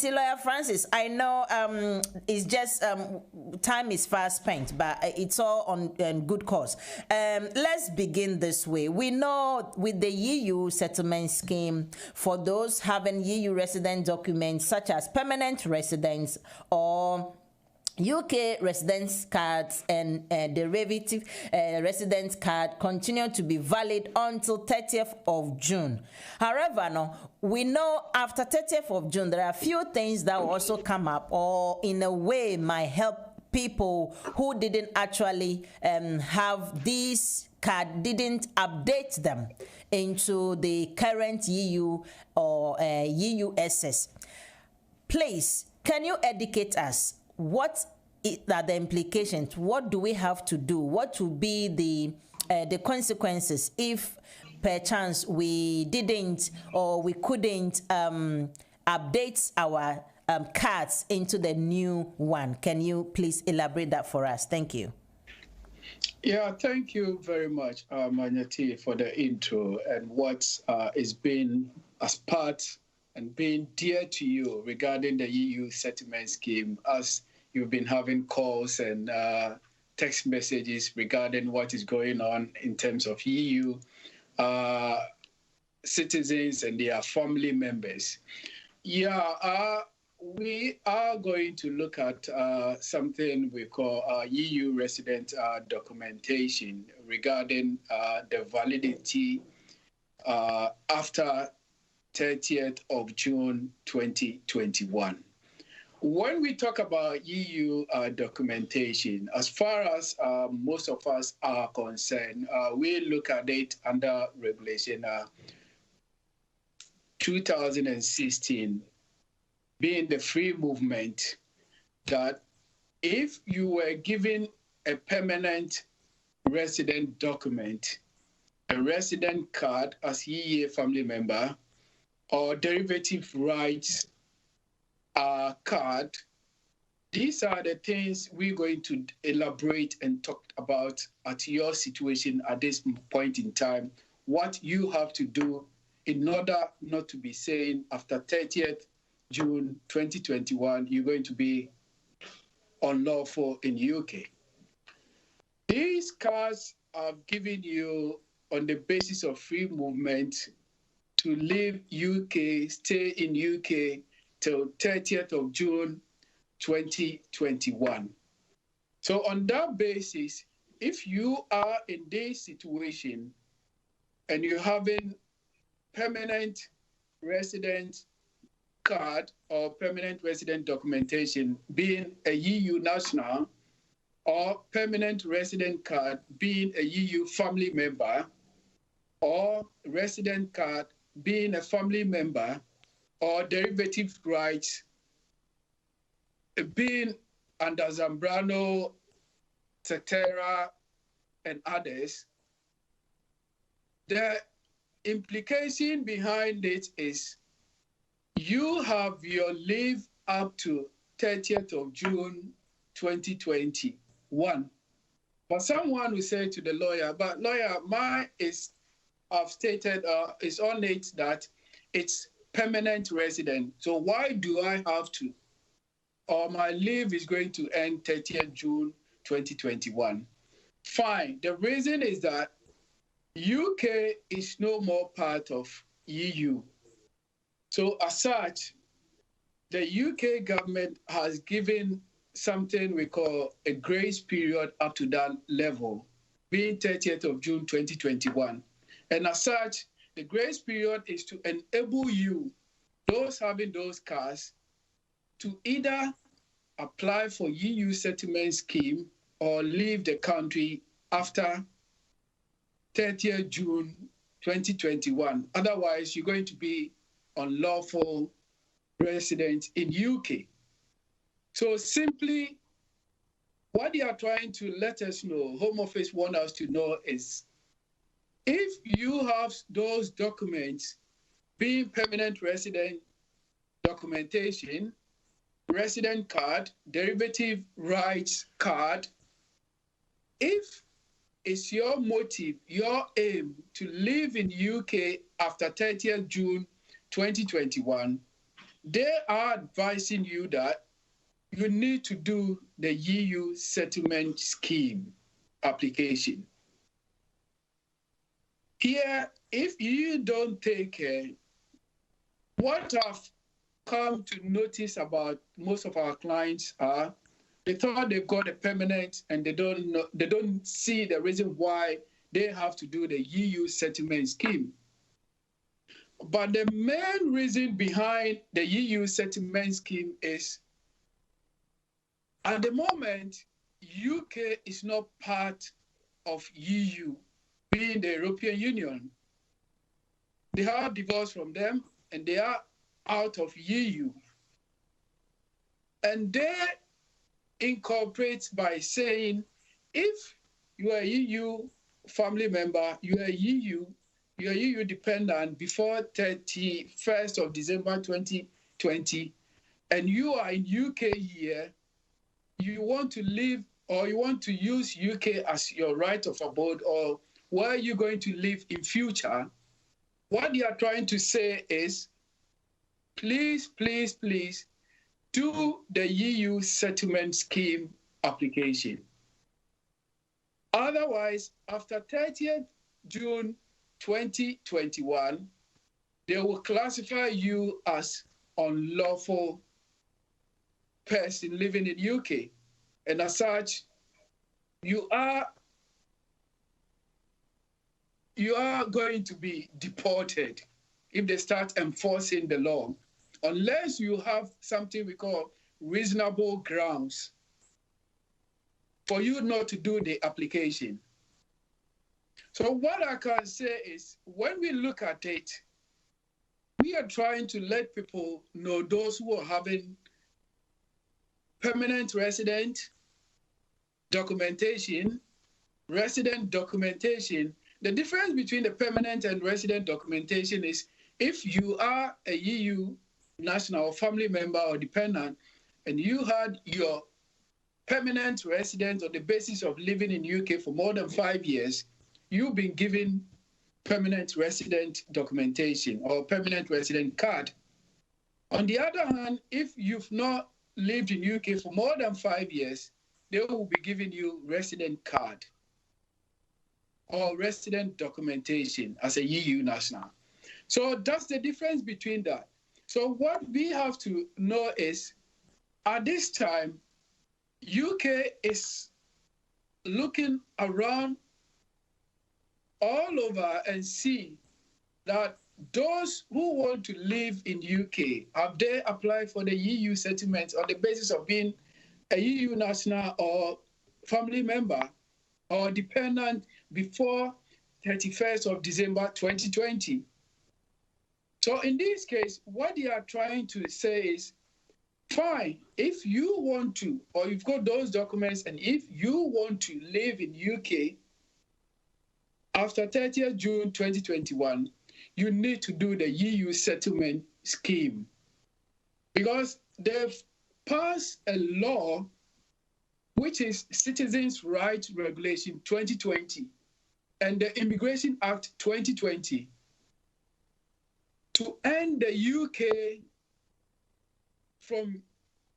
Lawyer Francis, I know it's just time is fast spent, but it's all on good cause. Let's begin this way. We know with the EU settlement scheme, for those having EU resident documents such as permanent residents or UK residence cards and derivative residence card continue to be valid until 30th of June. However, no, we know after 30th of June, there are a few things that will also come up or in a way might help people who didn't actually have these card, didn't update them into the current EU or EUSS. Please, can you educate us? What are the implications? What do we have to do? What will be the consequences if perchance we didn't or we couldn't update our cards into the new one? Can you please elaborate that for us? Thank you. Yeah, thank you very much, Manyati, for the intro and what is being as part and being dear to you regarding the EU settlement scheme, as you've been having calls and text messages regarding what is going on in terms of EU citizens and their family members. Yeah, we are going to look at something we call EU resident documentation regarding the validity after 30th of June 2021. When we talk about EU documentation, as far as most of us are concerned, we look at it under Regulation 2016, being the free movement, that if you were given a permanent resident document, a resident card as EU family member, or derivative rights card, these are the things we're going to elaborate and talk about at your situation at this point in time, what you have to do in order not to be saying after 30th June 2021, you're going to be unlawful in UK. These cards are given you on the basis of free movement to leave UK, stay in UK till 30th of June 2021. So on that basis, if you are in this situation and you're having permanent resident card or permanent resident documentation being a EU national, or permanent resident card being a EU family member, or resident card being a family member, or derivative rights being under Zambrano, Cetera, and others, the implication behind it is you have your leave up to 30th of June 2021. But someone will say to the lawyer, but lawyer, I've stated is on it that it's permanent resident. So why do I have to? Or my leave is going to end 30th June 2021. Fine. The reason is that UK is no more part of EU. So as such, the UK government has given something we call a grace period up to that level, being 30th of June 2021. And as such, the grace period is to enable you, those having those cards, to either apply for EU settlement scheme or leave the country after 30th June 2021. Otherwise, you're going to be unlawful resident in UK. So simply, what they are trying to let us know, Home Office want us to know is, if you have those documents, being permanent resident documentation, resident card, derivative rights card, if it's your motive, your aim to live in UK after 30th June 2021, they are advising you that you need to do the EU settlement scheme application. Here, if you don't take care, what I've come to notice about most of our clients are they thought they've got a permanent and they don't see the reason why they have to do the EU settlement scheme. But the main reason behind the EU settlement scheme is at the moment, UK is not part of EU, being the European Union. They have divorced from them and they are out of EU. And they incorporate by saying, if you are a EU family member, you are EU dependent before 31st of December 2020, and you are in UK here, you want to live or you want to use UK as your right of abode or where you're going to live in future, what they are trying to say is, please, please, please, do the EU settlement scheme application. Otherwise, after 30th June 2021, they will classify you as unlawful person living in UK. And as such, you are going to be deported if they start enforcing the law, unless you have something we call reasonable grounds for you not to do the application. So what I can say is, when we look at it, we are trying to let people know, those who are having permanent resident documentation, resident documentation. The difference between the permanent and resident documentation is if you are a EU national or family member or dependent and you had your permanent residence on the basis of living in UK for more than 5 years, you've been given permanent resident documentation or permanent resident card. On the other hand, if you've not lived in UK for more than 5 years, they will be giving you resident card or resident documentation as a EU national. So that's the difference between that. So what we have to know is, at this time, UK is looking around all over and see that those who want to live in UK, have they applied for the EU settlement on the basis of being a EU national or family member or dependent before 31st of December 2020. So in this case, what they are trying to say is, fine, if you want to, or you've got those documents, and if you want to live in UK after 30th June 2021, you need to do the EU settlement scheme, because they've passed a law which is Citizens' Rights Regulation 2020 and the Immigration Act 2020 to end the UK from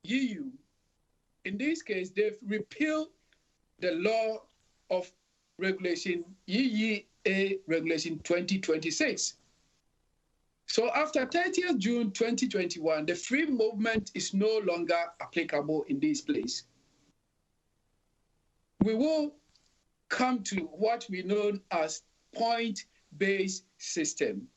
EU. In this case, they've repealed the law of regulation EEA Regulation 2026. So after 30th June 2021, the free movement is no longer applicable in this place. We will come to what we know as point-based system.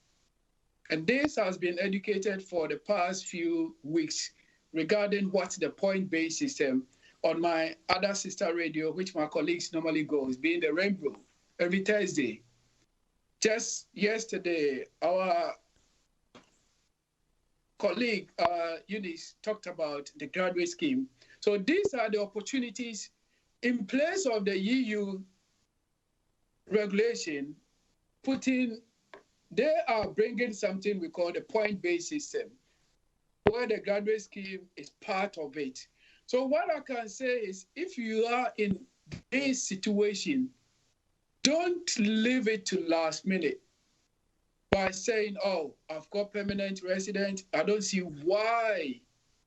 And this has been educated for the past few weeks regarding what the point-based system on my other sister radio, which my colleagues normally goes, being the Rainbow, every Thursday. Just yesterday, our colleague, Eunice, talked about the graduate scheme. So these are the opportunities in place of the EU regulation, they are bringing something we call the point-based system, where the graduate scheme is part of it. So what I can say is, if you are in this situation, don't leave it to last minute. by saying, oh, I've got permanent resident, I don't see why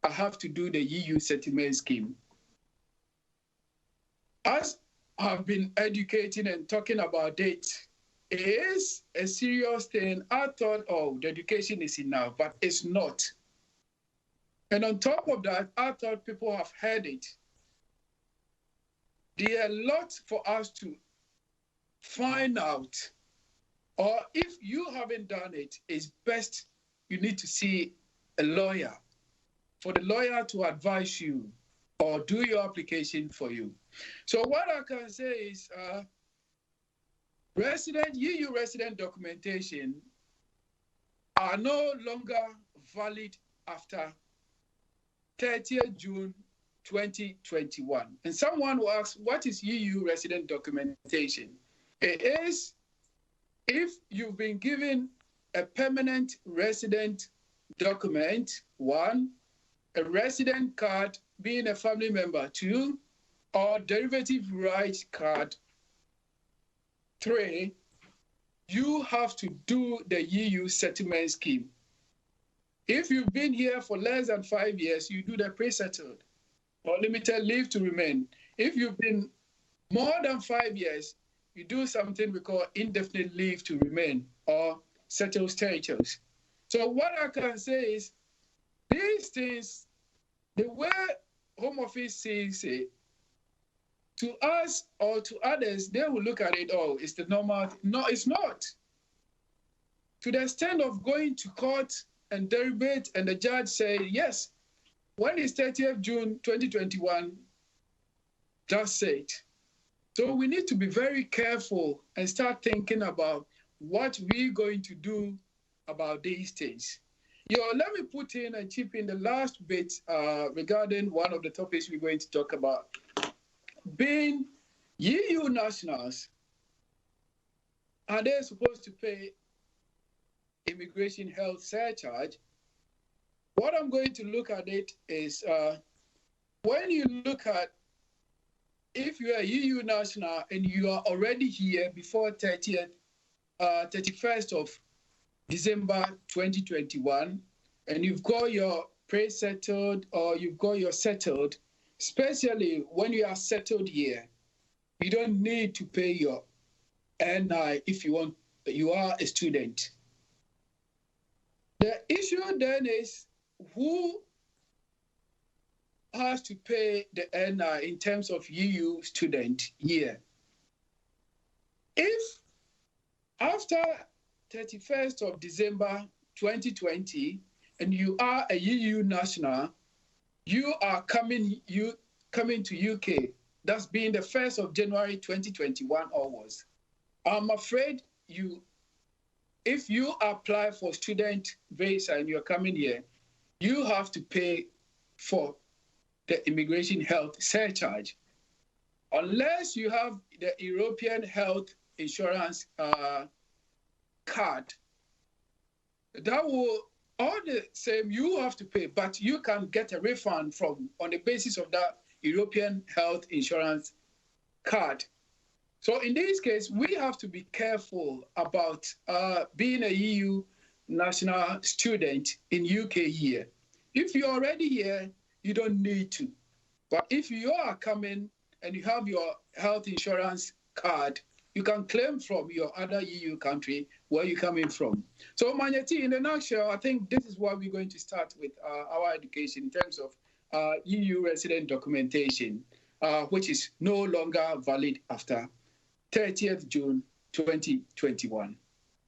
I have to do the EU settlement scheme. As I've been educating and talking about it, it is a serious thing. I thought, oh, the education is enough, but it's not. And on top of that, I thought people have heard it. There are a lot for us to find out. Or if you haven't done it, it's best you need to see a lawyer for the lawyer to advise you or do your application for you. So what I can say is EU resident documentation are no longer valid after 30th June 2021. And someone will ask, what is EU resident documentation? It is if you've been given a permanent resident document, 1, a resident card being a family member, 2, or derivative rights card, 3, you have to do the EU settlement scheme. If you've been here for less than 5 years, you do the pre-settled or limited leave to remain. If you've been more than 5 years, you do something we call indefinite leave to remain or settled status. So what I can say is these things, the way Home Office sees it, to us or to others, they will look at it, oh, it's the normal. No, it's not. To the extent of going to court and deliberate and the judge say, yes, when is 30th June 2021, just say it. So we need to be very careful and start thinking about what we're going to do about these things. Let me put in and chip in the last bit regarding one of the topics we're going to talk about. Being EU nationals, are they supposed to pay immigration health surcharge? What I'm going to look at it is when you look at if you are a EU national and you are already here before 31st of December 2021, and you've got your pre-settled or you've got your settled, especially when you are settled here, you don't need to pay your NI if you are a student. The issue then is who has to pay the NI in terms of EU student here. If after 31st of December 2020 and you are a EU national, you are coming to UK, that's being the 1st of January 2021 onwards. I'm afraid if you apply for student visa and you're coming here, you have to pay for the immigration health surcharge. Unless you have the European health insurance card, that will all the same, you have to pay, but you can get a refund on the basis of that European health insurance card. So in this case, we have to be careful about being a EU national student in UK here. If you're already here, you don't need to. But if you are coming and you have your health insurance card, you can claim from your other EU country where you're coming from. So 𝗏𝗏𝗀, in a nutshell, I think this is what we're going to start with our education in terms of EU resident documentation, which is no longer valid after 30th June 2021.